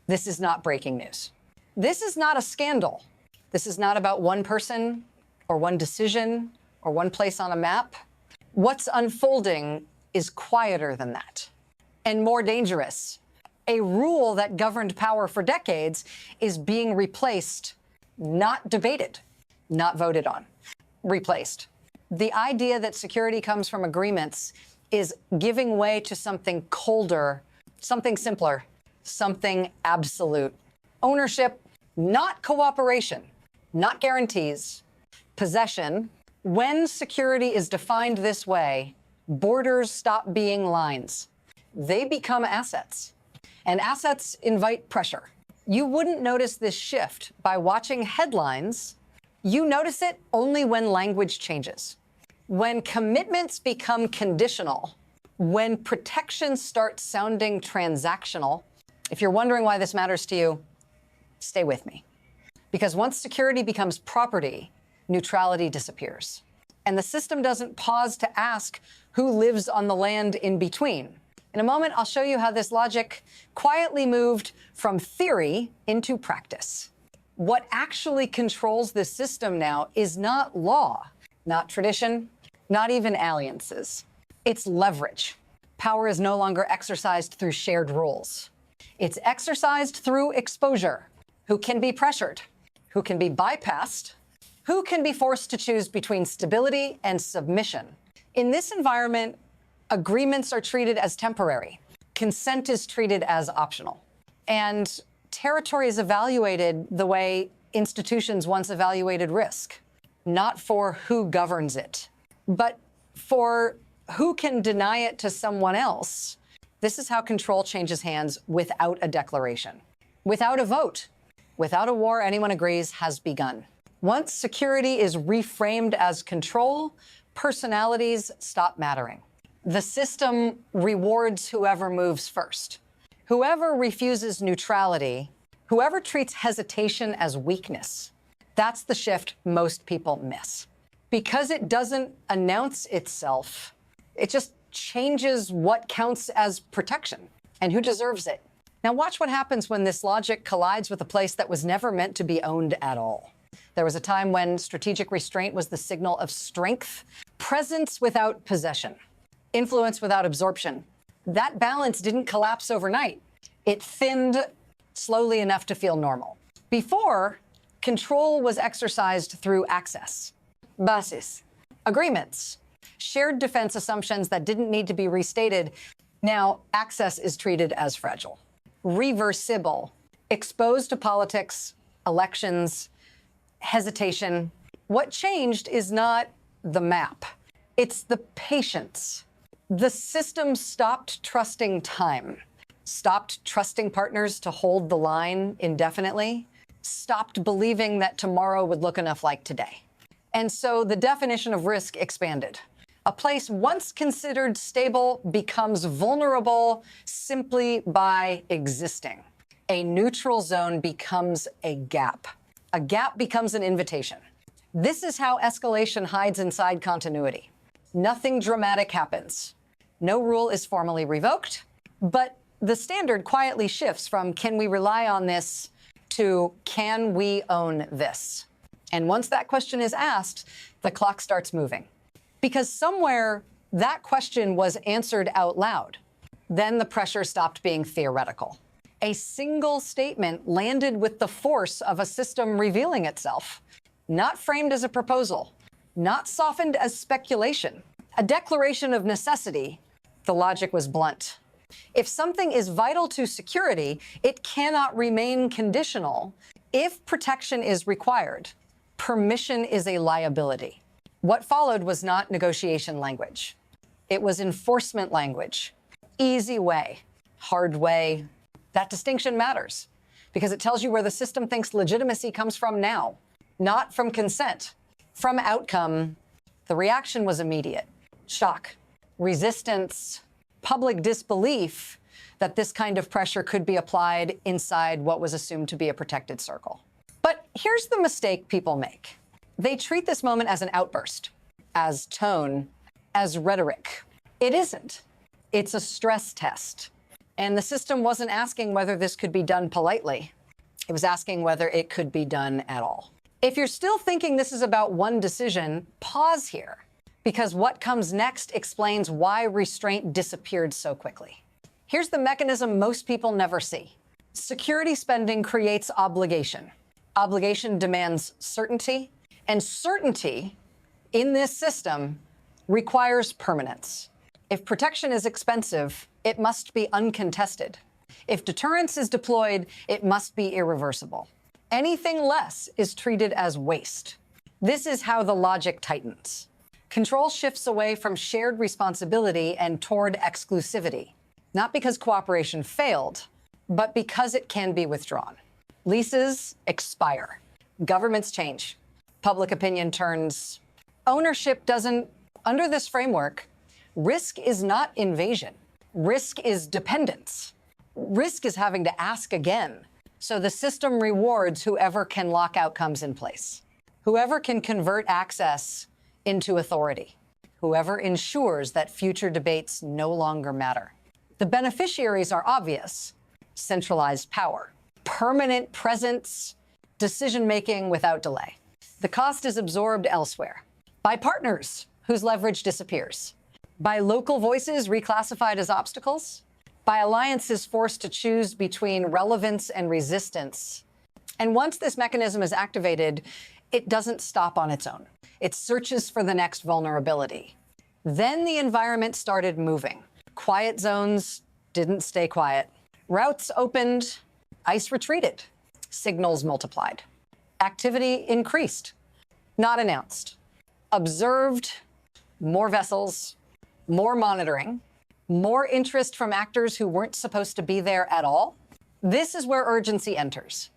This is not breaking news. This is not a scandal. This is not about one person or one decision or one place on a map. What's unfolding is quieter than that and more dangerous. A rule that governed power for decades is being replaced, not debated, not voted on, replaced. The idea that security comes from agreements is giving way to something colder, something simpler, something absolute. Ownership, not cooperation, not guarantees. Possession. When security is defined this way, borders stop being lines. They become assets. And assets invite pressure. You wouldn't notice this shift by watching headlines. You notice it only when language changes. When commitments become conditional, when protections start sounding transactional. If you're wondering why this matters to you, stay with me. Because once security becomes property, neutrality disappears. And the system doesn't pause to ask who lives on the land in between. In a moment, I'll show you how this logic quietly moved from theory into practice. What actually controls this system now is not law, not tradition, not even alliances. It's leverage. Power is no longer exercised through shared rules. It's exercised through exposure. Who can be pressured? Who can be bypassed? Who can be forced to choose between stability and submission? In this environment, agreements are treated as temporary. Consent is treated as optional. And territory is evaluated the way institutions once evaluated risk, not for who governs it, but for who can deny it to someone else. This is how control changes hands without a declaration, without a vote, without a war anyone agrees has begun. Once security is reframed as control, personalities stop mattering. The system rewards whoever moves first. Whoever refuses neutrality, whoever treats hesitation as weakness. That's the shift most people miss. Because it doesn't announce itself, it just changes what counts as protection and who deserves it. Now watch what happens when this logic collides with a place that was never meant to be owned at all. There was a time when strategic restraint was the signal of strength, presence without possession, influence without absorption. That balance didn't collapse overnight. It thinned slowly enough to feel normal. Before, control was exercised through access, basis, agreements, shared defense assumptions that didn't need to be restated. Now, access is treated as fragile, reversible, exposed to politics, elections, hesitation. What changed is not the map. It's the patience. The system stopped trusting time, stopped trusting partners to hold the line indefinitely, stopped believing that tomorrow would look enough like today. And so the definition of risk expanded. A place once considered stable becomes vulnerable simply by existing. A neutral zone becomes a gap. A gap becomes an invitation. This is how escalation hides inside continuity. Nothing dramatic happens. No rule is formally revoked, but the standard quietly shifts from can we rely on this to can we own this? And once that question is asked, the clock starts moving. Because somewhere that question was answered out loud. Then the pressure stopped being theoretical. A single statement landed with the force of a system revealing itself, not framed as a proposal, not softened as speculation, a declaration of necessity. The logic was blunt. If something is vital to security, it cannot remain conditional. If protection is required, permission is a liability. What followed was not negotiation language. It was enforcement language. Easy way, hard way. That distinction matters because it tells you where the system thinks legitimacy comes from now, not from consent. From outcome, the reaction was immediate. Shock, resistance, public disbelief that this kind of pressure could be applied inside what was assumed to be a protected circle. But here's the mistake people make. They treat this moment as an outburst, as tone, as rhetoric. It isn't. It's a stress test. And the system wasn't asking whether this could be done politely. It was asking whether it could be done at all. If you're still thinking this is about one decision, pause here, because what comes next explains why restraint disappeared so quickly. Here's the mechanism most people never see. Security spending creates obligation. Obligation demands certainty, and certainty in this system requires permanence. If protection is expensive, it must be uncontested. If deterrence is deployed, it must be irreversible. Anything less is treated as waste. This is how the logic tightens. Control shifts away from shared responsibility and toward exclusivity, not because cooperation failed, but because it can be withdrawn. Leases expire. Governments change. Public opinion turns. Ownership doesn't. Under this framework, risk is not invasion. Risk is dependence. Risk is having to ask again. So the system rewards whoever can lock outcomes in place, whoever can convert access into authority, whoever ensures that future debates no longer matter. The beneficiaries are obvious: centralized power, permanent presence, decision-making without delay. The cost is absorbed elsewhere, by partners whose leverage disappears, by local voices reclassified as obstacles, by alliances forced to choose between relevance and resistance. And once this mechanism is activated, it doesn't stop on its own. It searches for the next vulnerability. Then the environment started moving. Quiet zones didn't stay quiet. Routes opened, ice retreated, signals multiplied. Activity increased, not announced. Observed, more vessels, more monitoring, more interest from actors who weren't supposed to be there at all. This is where urgency enters,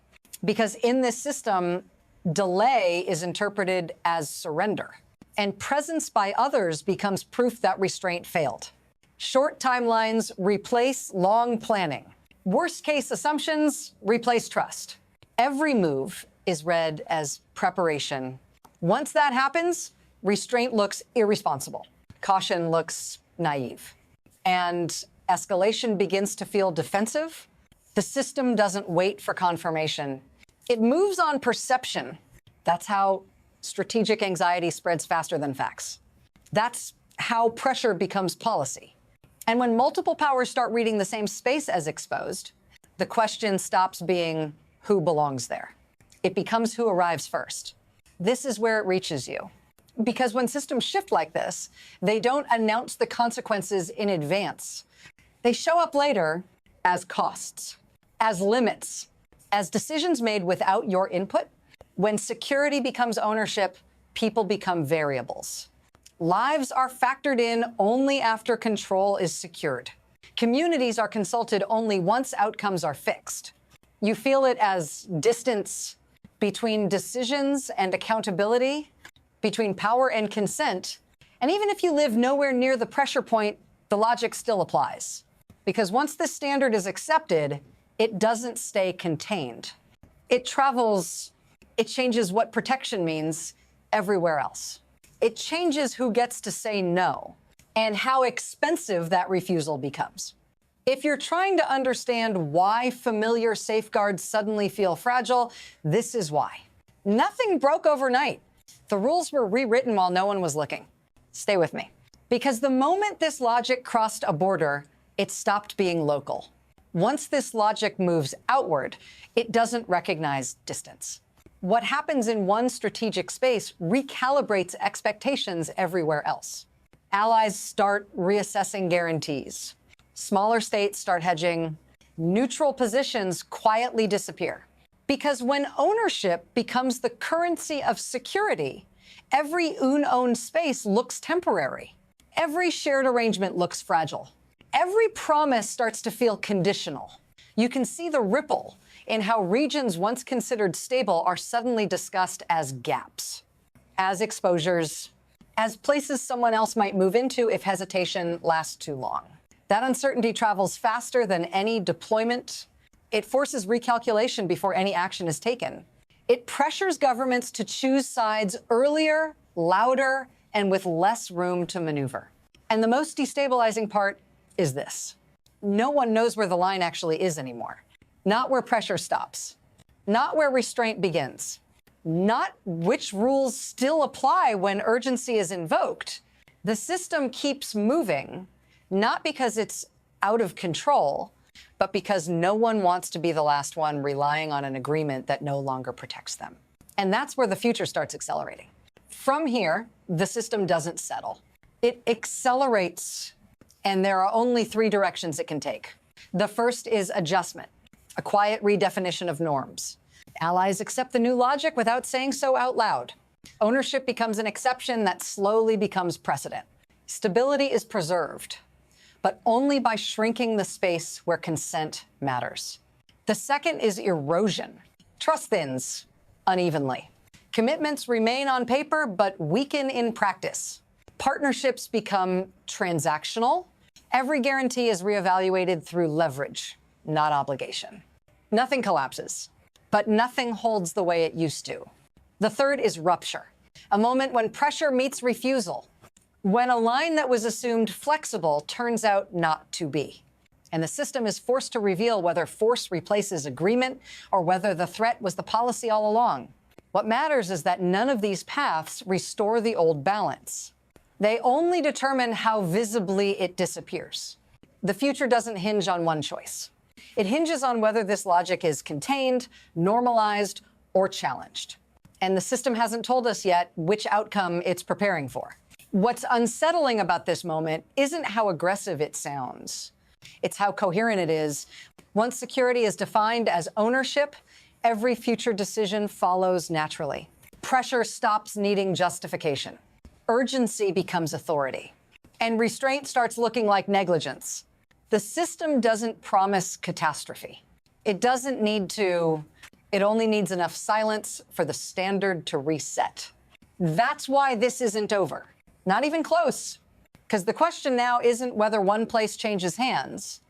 because in this system, delay is interpreted as surrender, and presence by others becomes proof that restraint failed. Short timelines replace long planning. Worst case assumptions replace trust. Every move is read as preparation. Once that happens, restraint looks irresponsible. Caution looks naive. And escalation begins to feel defensive. The system doesn't wait for confirmation. It moves on perception. That's how strategic anxiety spreads faster than facts. That's how pressure becomes policy. And when multiple powers start reading the same space as exposed, the question stops being who belongs there. It becomes who arrives first. This is where it reaches you. Because when systems shift like this, they don't announce the consequences in advance. They show up later as costs, as limits, as decisions made without your input. When security becomes ownership, people become variables. Lives are factored in only after control is secured. Communities are consulted only once outcomes are fixed. You feel it as distance between decisions and accountability, between power and consent. And even if you live nowhere near the pressure point, the logic still applies. Because once this standard is accepted, it doesn't stay contained. It travels, it changes what protection means everywhere else. It changes who gets to say no and how expensive that refusal becomes. If you're trying to understand why familiar safeguards suddenly feel fragile, this is why. Nothing broke overnight. The rules were rewritten while no one was looking. Stay with me. Because the moment this logic crossed a border, it stopped being local. Once this logic moves outward, it doesn't recognize distance. What happens in one strategic space recalibrates expectations everywhere else. Allies start reassessing guarantees. Smaller states start hedging. Neutral positions quietly disappear. Because when ownership becomes the currency of security, every UN-owned space looks temporary. Every shared arrangement looks fragile. Every promise starts to feel conditional. You can see the ripple in how regions once considered stable are suddenly discussed as gaps, as exposures, as places someone else might move into if hesitation lasts too long. That uncertainty travels faster than any deployment. It forces recalculation before any action is taken. It pressures governments to choose sides earlier, louder, and with less room to maneuver. And the most destabilizing part is this. no one knows where the line actually is anymore. Not where pressure stops, not where restraint begins, not which rules still apply when urgency is invoked. The system keeps moving, not because it's out of control, but because no one wants to be the last one relying on an agreement that no longer protects them. And that's where the future starts accelerating. From here, the system doesn't settle. It accelerates, and there are only three directions it can take. The first is adjustment, a quiet redefinition of norms. Allies accept the new logic without saying so out loud. Ownership becomes an exception that slowly becomes precedent. Stability is preserved, but only by shrinking the space where consent matters. The second is erosion. Trust thins unevenly. Commitments remain on paper, but weaken in practice. Partnerships become transactional. Every guarantee is reevaluated through leverage, not obligation. Nothing collapses, but nothing holds the way it used to. The third is rupture, a moment when pressure meets refusal, when a line that was assumed flexible turns out not to be. And the system is forced to reveal whether force replaces agreement or whether the threat was the policy all along. What matters is that none of these paths restore the old balance. They only determine how visibly it disappears. The future doesn't hinge on one choice. It hinges on whether this logic is contained, normalized, or challenged. And the system hasn't told us yet which outcome it's preparing for. What's unsettling about this moment isn't how aggressive it sounds. It's how coherent it is. Once security is defined as ownership, every future decision follows naturally. Pressure stops needing justification. Urgency becomes authority. And restraint starts looking like negligence. The system doesn't promise catastrophe. It only needs enough silence for the standard to reset. That's why this isn't over. Not even close. Because the question now isn't whether one place changes hands.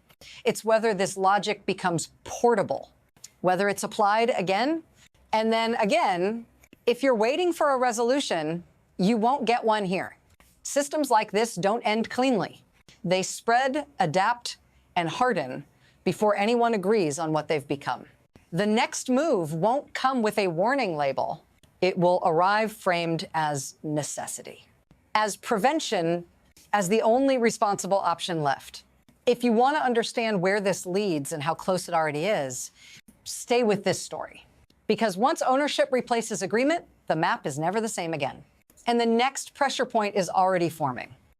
It's whether this logic becomes portable, whether it's applied again and then again. If you're waiting for a resolution, you won't get one here. Systems like this don't end cleanly. They spread, adapt, and harden before anyone agrees on what they've become. The next move won't come with a warning label. It will arrive framed as necessity, as prevention, as the only responsible option left. If you want to understand where this leads and how close it already is, stay with this story. Because once ownership replaces agreement, the map is never the same again. And the next pressure point is already forming.